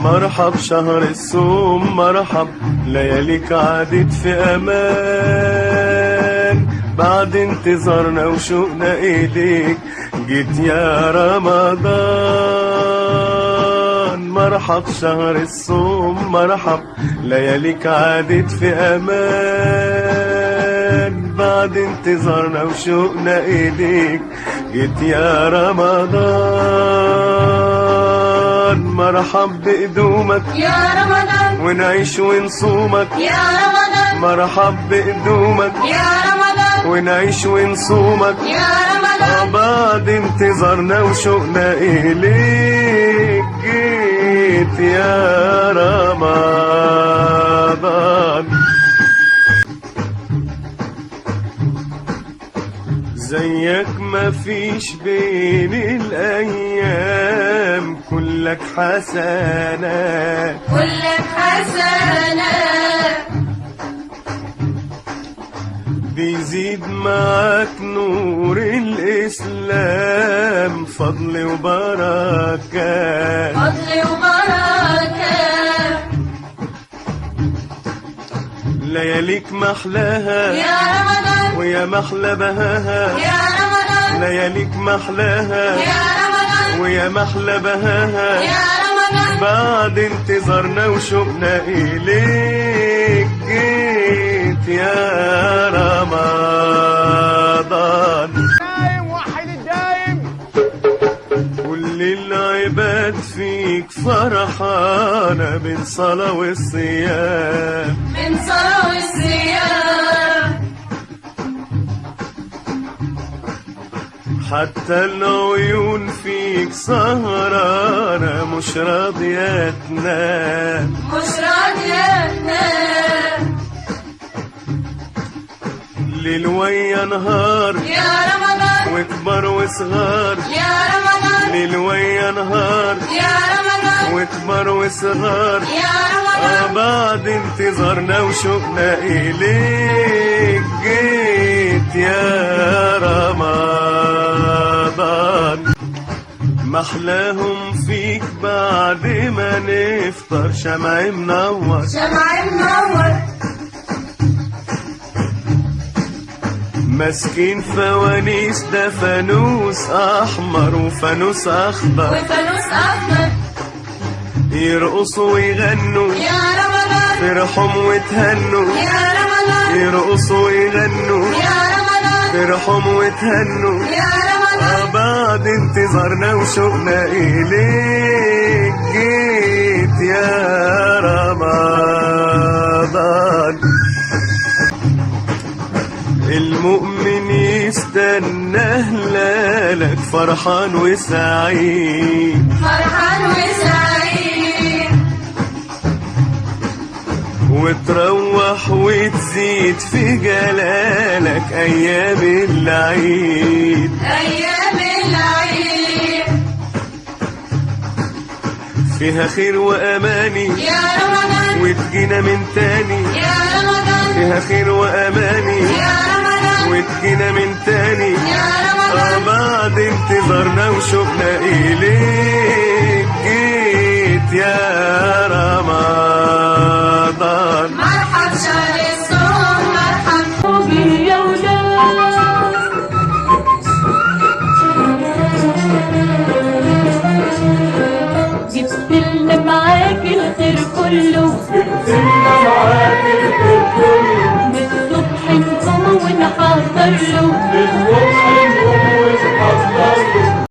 مرحب شهر الصوم مرحب، لياليك عادت في امان، بعد انتظارنا وشوقنا اليك جيت يا رمضان. مرحب شهر الصوم مرحب، لياليك عادت في امان، بعد انتظارنا وشوقنا اليك جيت يا رمضان. مرحب بقدومك يا رمضان، ونعيش ونصومك يا رمضان، مرحب بقدومك يا رمضان، ونعيش ونصومك يا رمضان. بعد انتظارنا وشوقنا إليك جيت يا رمضان. زيك مفيش بين الأيام، كلك حسنات كلك حسنات، بيزيد معاك نور الإسلام، فضل وبركات فضل وبركات. لياليك محلاها يا رمضان، ويا محلى بهاها، يا رمضان، لياليك محلاها يا رمضان، ويا محلى بهاها، يا رمضان. بعد انتظارنا وشوقنا إليك جيت يا رمضان. دايم وحد الدايم، كل العباد فيك فرحانة بين صلاة والصيام، من صلاة والصيام، حتى العيون فيك سهرانة مش راضية تنام، مش راضية تنام. ليل ويا نهار يا رمضان، وكبر وصغار، يا رمضان، ليل ويا نهار يا رمضان، وكبر وصغار، يا رمضان. بعد انتظارنا وشوقنا إليك جيت يا رمضان. محلاهم فيك بعد ما نفطر شمع منور، شمع منور، ماسكين فوانيس ده فانوس احمر وفانوس اخضر، وفانوس أخضر، يرقصوا ويغنوا يا رمضان، فرحهم وتهنوا، يا رمضان، يرقصوا ويغنوا يا رمضان، فرحهم وتهنوا، يا رمضان. بعد انتظارنا وشوقنا إليك جيت يا رمضان. المؤمن يستنى هلالك فرحان وسعيد، فرحان وسعيد، وتروح وتزيد في جلالك أيام العيد، أيام العيد، فيها خير وأماني يا رمضان، وتجينا من تاني، يا رمضان، فيها خير وأماني يا رمضان، وتجينا من تاني، يا رمضان. بعد انتظارنا وشوقنا إليك جيت يا رمضان. مرحب شهر الصوم مرحب يا ولاد، جبت لنا معاك الخير كله، من الصبح نقوم ونحضر له،